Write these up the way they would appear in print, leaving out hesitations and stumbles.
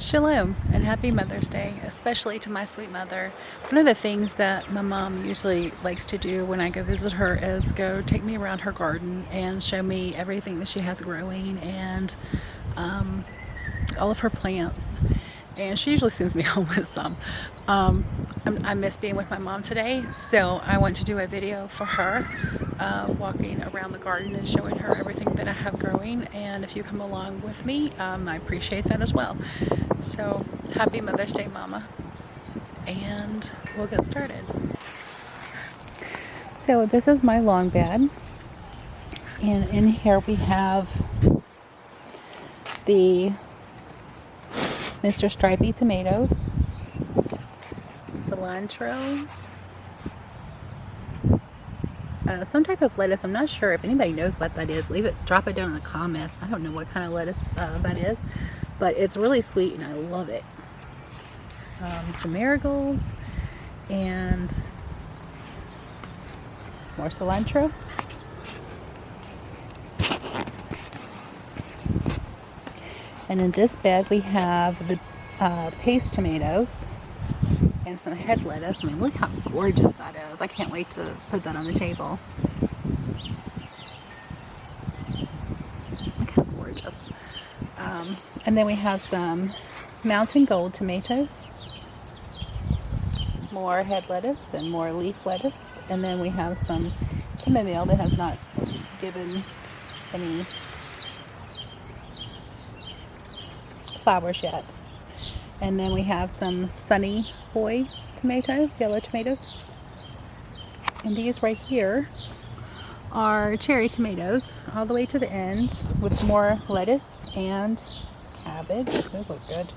Shalom and happy Mother's Day, especially to my sweet mother. One of the things that my mom usually likes to do when I go visit her is go take me around her garden and show me everything that she has growing and all of her plants. And she usually sends me home with some. I miss being with my mom today, so I want to do a video for her walking around the garden and showing her everything that I have growing. And if you come along with me, I appreciate that as well. So happy Mother's Day, Mama. And we'll get started. So this is my long bed. And in here we have the Mr. Stripey tomatoes, cilantro, some type of lettuce. I'm not sure if anybody knows what that is. Drop it down in the comments. I don't know what kind of lettuce that is, but it's really sweet and I love it. Some marigolds and more cilantro. And in this bed we have the paste tomatoes and some head lettuce. I mean, look how gorgeous that is. I can't wait to put that on the table. Look how gorgeous. And then we have some mountain gold tomatoes, more head lettuce and more leaf lettuce. And then we have some chamomile that has not given any flowers yet. And then we have some Sunny Boy tomatoes, yellow tomatoes. And these right here are cherry tomatoes all the way to the end with more lettuce and cabbage. Those look good.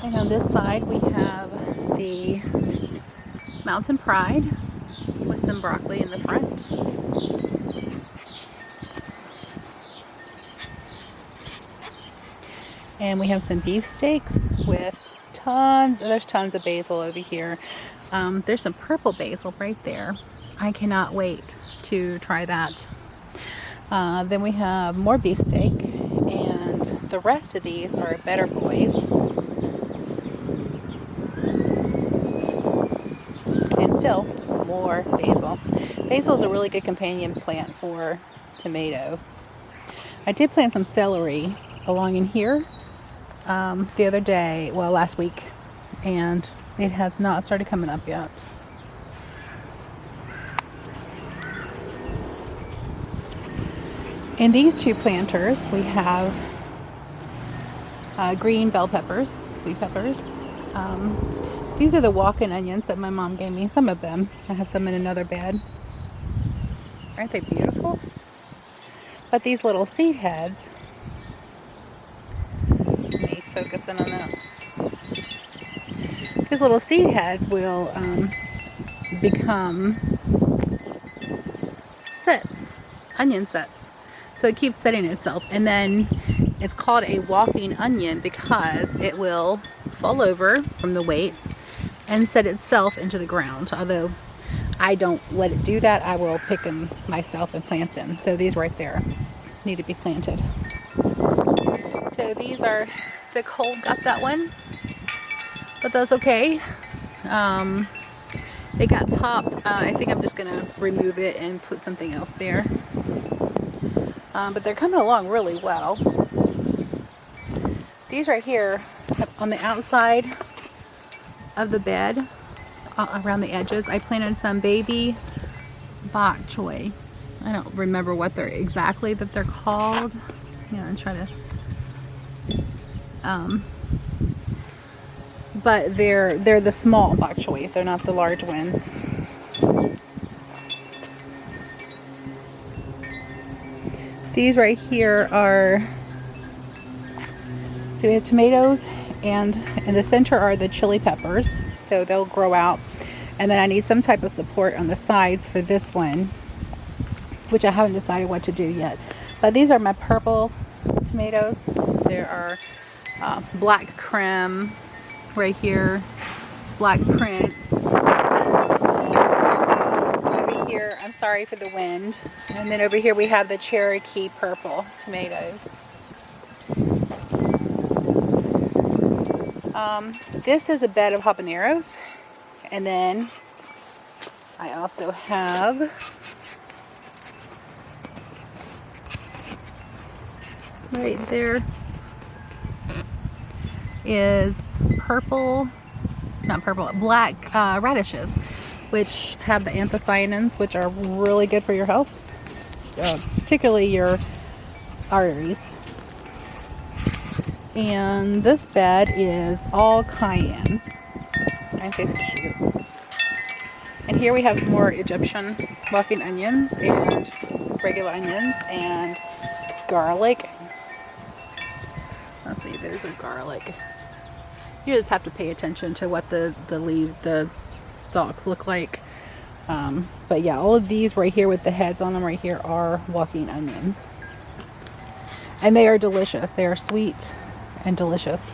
And on this side we have the Mountain Pride with some broccoli in the front. And we have some beef steaks with there's tons of basil over here. There's some purple basil right there. I cannot wait to try that. Then we have more beef steak, and the rest of these are better boys. And still more basil. Basil is a really good companion plant for tomatoes. I did plant some celery along in here the other day, well, last week, and it has not started coming up yet. In these two planters we have green bell peppers, sweet peppers. These are the walk-in onions that my mom gave me, some of them. I have some in another bed. Aren't they beautiful? But these little seed heads, let me focus in on that. These little seed heads will become sets, onion sets. So it keeps setting itself, and then it's called a walking onion because it will fall over from the weight and set itself into the ground. Although I don't let it do that, I will pick them myself and plant them. So these right there need to be planted. So these are, the cold got that one, but that's okay. It got topped. I think I'm just gonna remove it and put something else there. But they're coming along really well. These right here on the outside of the bed, around the edges, I planted some baby bok choy. I don't remember what they're exactly that they're called. Yeah, I'm trying to. But they're the small bok choy. They're not the large ones. These right here are, so we have tomatoes, and in the center are the chili peppers, so they'll grow out. And then I need some type of support on the sides for this one, which I haven't decided what to do yet. But these are my purple tomatoes. There are black creme right here, black prince. Over here I'm sorry for the wind. And then over here we have the Cherokee purple tomatoes. This is a bed of habaneros. And then I also have right there is black radishes, which have the anthocyanins, which are really good for your health, particularly your arteries. And this bed is all cayennes. Aren't they cute? And here we have some more Egyptian walking onions and regular onions and garlic. Let's see, those are garlic. You just have to pay attention to what the stalks look like. But yeah, all of these right here with the heads on them right here are walking onions. And they are delicious. They are sweet and delicious.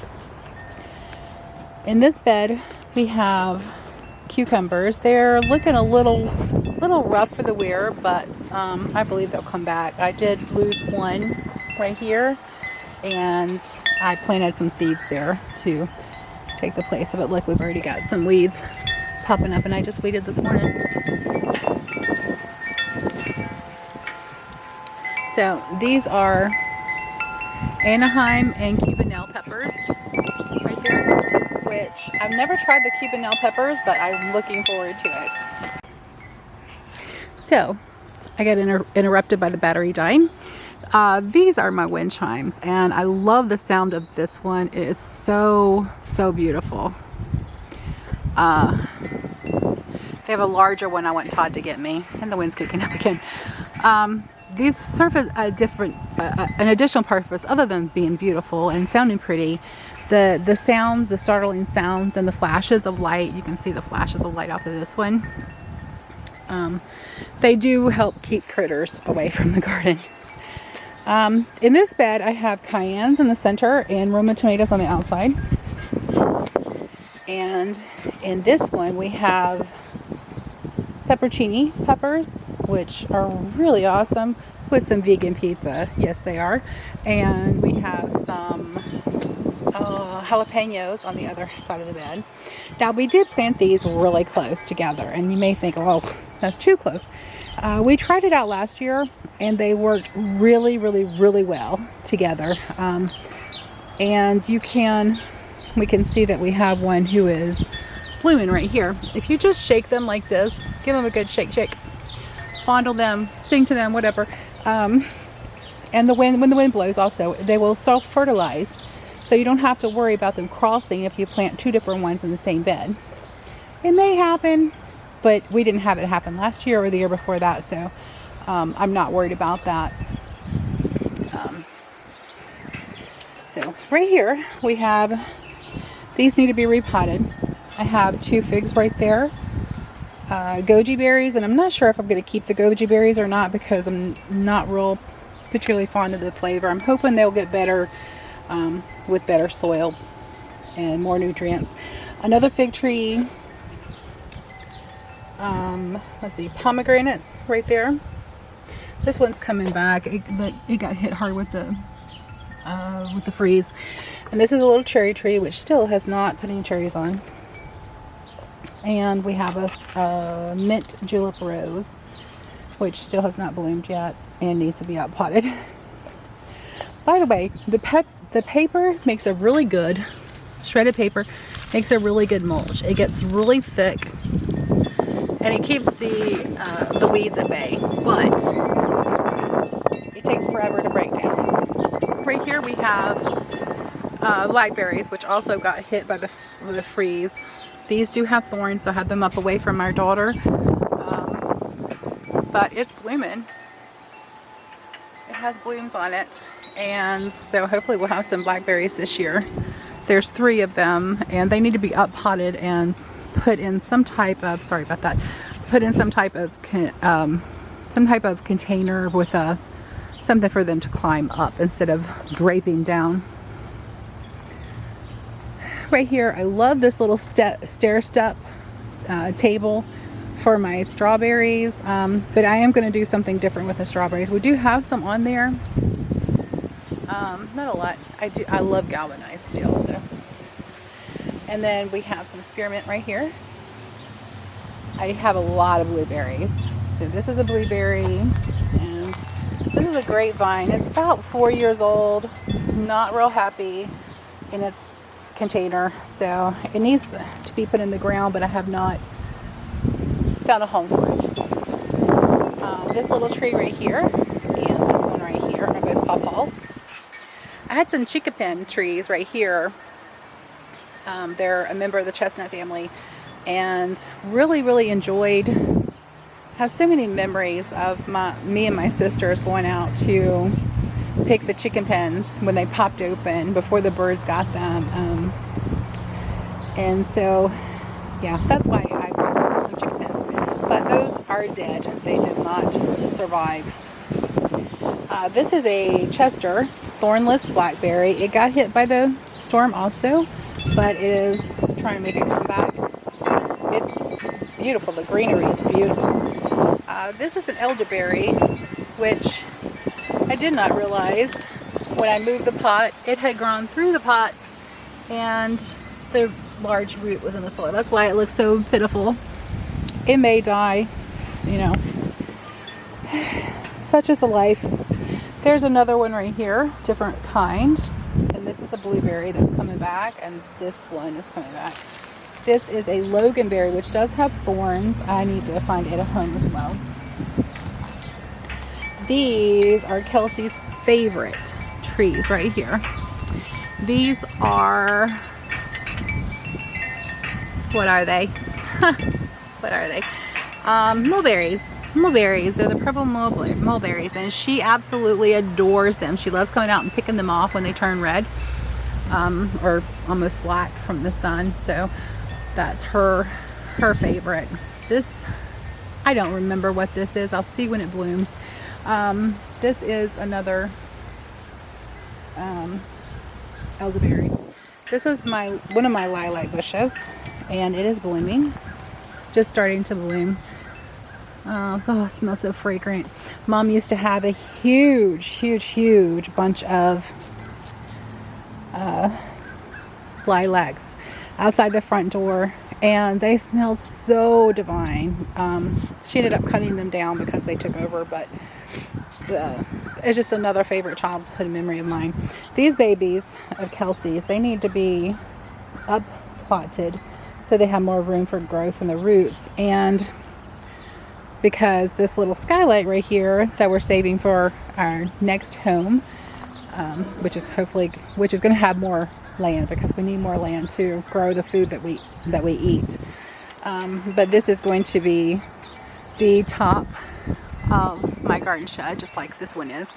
In this bed we have cucumbers. They're looking a little rough for the wear, but I believe they'll come back. I did lose one right here, and I planted some seeds there to take the place of it. Look, we've already got some weeds popping up, and I just weeded this morning. So these are Anaheim and Cubanelle peppers right here, which I've never tried the Cubanelle peppers, but I'm looking forward to it. So I got interrupted by the battery dying. These are my wind chimes, and I love the sound of this one. It is so beautiful. They have a larger one I want Todd to get me, and the wind's kicking up again. These serve an additional purpose other than being beautiful and sounding pretty. The sounds, the startling sounds, and the flashes of light. You can see the flashes of light off of this one. They do help keep critters away from the garden. In this bed I have cayennes in the center and Roma tomatoes on the outside. And in this one we have pepperoncini peppers, which are really awesome, with some vegan pizza. Yes, they are. And we have some jalapenos on the other side of the bed. Now, we did plant these really close together, and you may think, oh, that's too close. We tried it out last year, and they worked really well together. And we can see that we have one who is blooming right here. If you just shake them like this, give them a good shake, fondle them, sing to them, whatever. And when the wind blows also, they will self-fertilize. So you don't have to worry about them crossing if you plant two different ones in the same bed. It may happen, but we didn't have it happen last year or the year before that, so I'm not worried about that. So right here we have, these need to be repotted. I have 2 figs right there, goji berries, and I'm not sure if I'm going to keep the goji berries or not because I'm not real particularly fond of the flavor. I'm hoping they'll get better with better soil and more nutrients. Another fig tree, let's see, pomegranates right there. This one's coming back, but it got hit hard with the freeze. And this is a little cherry tree which still has not put any cherries on. And we have a mint julep rose which still has not bloomed yet and needs to be outpotted. By the way, the paper makes a really good, shredded paper makes a really good mulch. It gets really thick and it keeps the weeds at bay, but it takes forever to break down. Right here we have blackberries, which also got hit by the freeze. These do have thorns, so I have them up away from our daughter, but it's blooming. It has blooms on it, and so hopefully we'll have some blackberries this year. There's 3 of them, and they need to be uppotted and put in some type of, sorry about that, put in some type of container with something for them to climb up instead of draping down. Right here, I love this little stair step table for my strawberries, but I am going to do something different with the strawberries. We do have some on there, not a lot. I love galvanized steel. So, and then we have some spearmint right here. I have a lot of blueberries. So this is a blueberry, and this is a grapevine. It's about 4 years old, not real happy in its container, so it needs to be put in the ground, but I have not found a home for it. This little tree right here and this one right here are both pawpaws. I had some chickapin trees right here. They're a member of the chestnut family, and really enjoyed, have so many memories of me and my sisters going out to pick the chicken pens when they popped open before the birds got them, and so yeah, that's why I brought some chicken pens, but those are dead. They did not survive. This is a Chester thornless blackberry. It got hit by the storm also, but it is trying to make a comeback. It's beautiful. The greenery is beautiful. This is an elderberry, which I did not realize when I moved the pot. It had grown through the pots and the large root was in the soil. That's why it looks so pitiful. It may die, you know. Such is the life. There's another one right here, different kind. And this is a blueberry that's coming back, and this one is coming back. This is a loganberry, which does have thorns. I need to find it a home as well. These are Kelsey's favorite trees right here. These are, what are they? What are they? Mulberries. Mulberries. They're the purple mulberries, and she absolutely adores them. She loves coming out and picking them off when they turn red, or almost black from the sun. So that's her favorite. This, I don't remember what this is. I'll see when it blooms. This is another elderberry. This is one of my lilac bushes, and it is blooming, just starting to bloom. Oh, it smells so fragrant. Mom used to have a huge bunch of lilacs outside the front door, and they smelled so divine. She ended up cutting them down because they took over, but it's just another favorite childhood memory of mine. These babies of Kelsey's, they need to be up plotted so they have more room for growth in the roots, and because this little skylight right here that we're saving for our next home, which is going to have more land, because we need more land to grow the food that we eat. But this is going to be the top of my garden shed, just like this one is.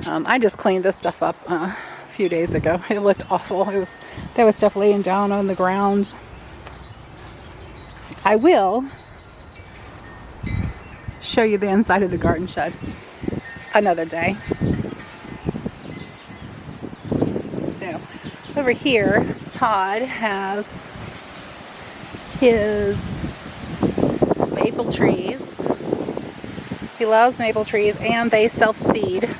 I just cleaned this stuff up a few days ago. It looked awful. There was stuff laying down on the ground. I will show you the inside of the garden shed another day. So over here, Todd has his maple trees. He loves maple trees, and they self-seed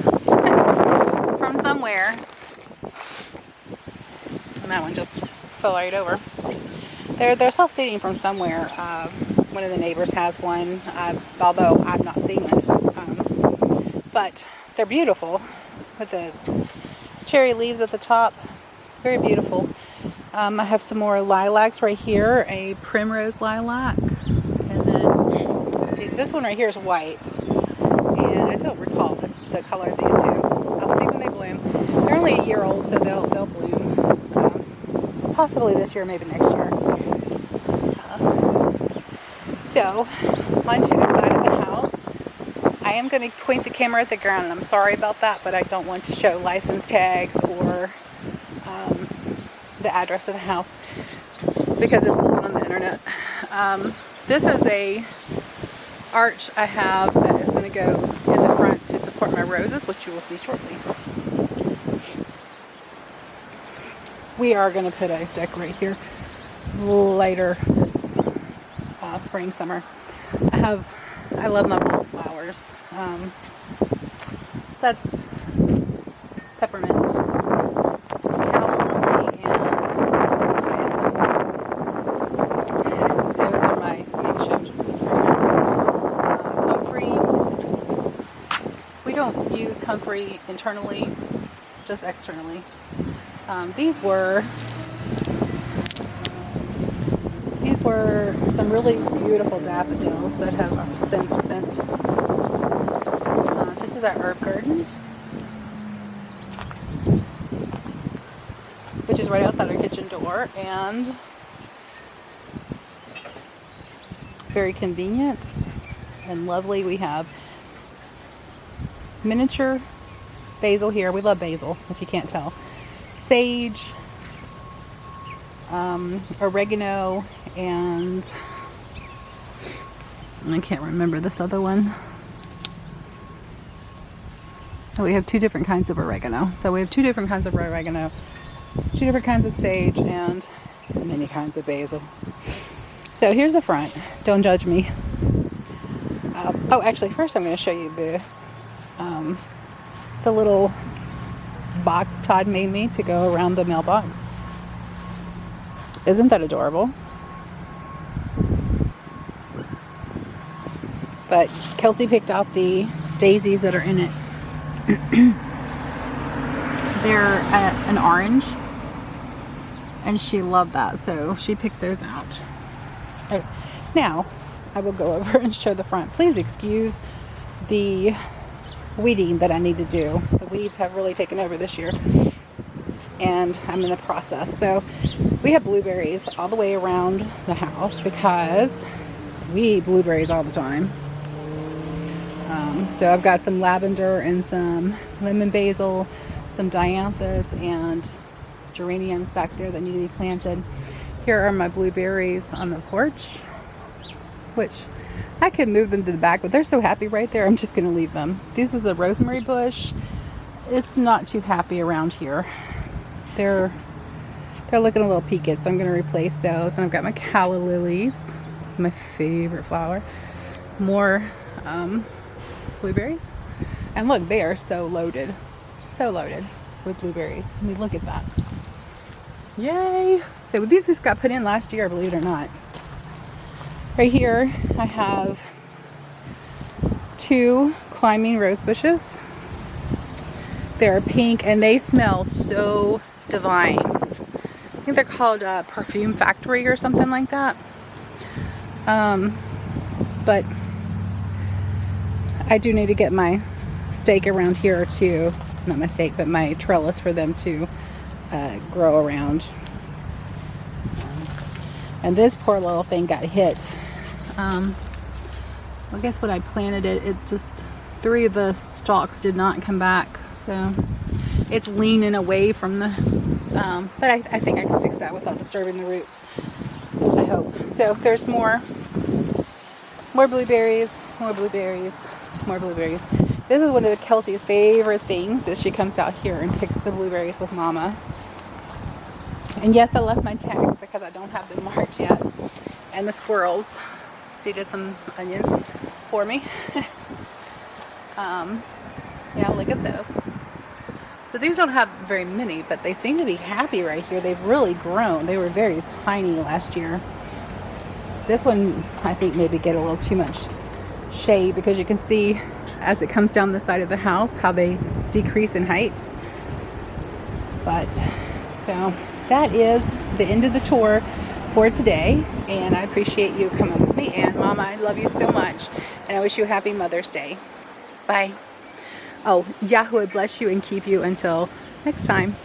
from somewhere. And that one just fell right over. They're self-seeding from somewhere. One of the neighbors has one, although I've not seen one. But they're beautiful with the cherry leaves at the top. Very beautiful. I have some more lilacs right here, a primrose lilac. And then, see, this one right here is white. And I don't recall the color of these two. I'll see when they bloom. They're only a year old, so they'll bloom. Possibly this year, maybe next year. So, onto the side of the house. I am going to point the camera at the ground, and I'm sorry about that, but I don't want to show license tags or the address of the house, because this is on the internet. This is a arch I have that is going to go in the front to support my roses, which you will see shortly. We are going to put a deck right here. later this spring, summer. I love my wallflowers. That's peppermint, calla lily, and hyacinths. Those are my makeshift comfrey. We don't use comfrey internally, just externally. These were some really beautiful daffodils that have since spent. This is our herb garden, which is right outside our kitchen door, and very convenient and lovely. We have miniature basil here. We love basil, if you can't tell. Sage, oregano, and I can't remember this other one. Oh, we have two different kinds of oregano. So we have two different kinds of oregano, two different kinds of sage, and many kinds of basil. So here's the front. Don't judge me. Oh, actually, first I'm going to show you the little box Todd made me to go around the mailbox. Isn't that adorable? But Kelsey picked out the daisies that are in it. They're an orange, and she loved that, so she picked those out. Right. Now I will go over and show the front. Please excuse the weeding that I need to do. The weeds have really taken over this year, and I'm in the process. So we have blueberries all the way around the house because we eat blueberries all the time. So I've got some lavender and some lemon basil, some dianthus, and geraniums back there that need to be planted. Here are my blueberries on the porch, which I could move them to the back, but they're so happy right there, I'm just going to leave them. This is a rosemary bush. It's not too happy around here. They're looking a little peaked, so I'm going to replace those. And I've got my calla lilies, my favorite flower. More blueberries. And look, they are so loaded with blueberries. I mean, look at that. Yay! So these just got put in last year, believe it or not. Right here, I have two climbing rose bushes. They're pink and they smell so divine. I think they're called Perfume Factory or something like that. But I do need to get my stake around here to, not my stake, but my trellis for them to grow around. And this poor little thing got hit. I guess when I planted it, it just, 3 of the stalks did not come back. So it's leaning away from the, but I think I can fix that without disturbing the roots. I hope. So there's more blueberries, more blueberries, more blueberries. This is one of Kelsey's favorite things, is she comes out here and picks the blueberries with Mama. And yes, I left my tags because I don't have them marked yet. And the squirrels seeded some onions for me. Yeah, look at those. So these don't have very many, but they seem to be happy right here. They've really grown. They were very tiny last year. This one, I think, maybe get a little too much shade because you can see as it comes down the side of the house how they decrease in height. But so that is the end of the tour for today, and I appreciate you coming with me. And Mama, I love you so much, and I wish you a happy Mother's Day. Bye. Oh, Yahweh bless you and keep you until next time.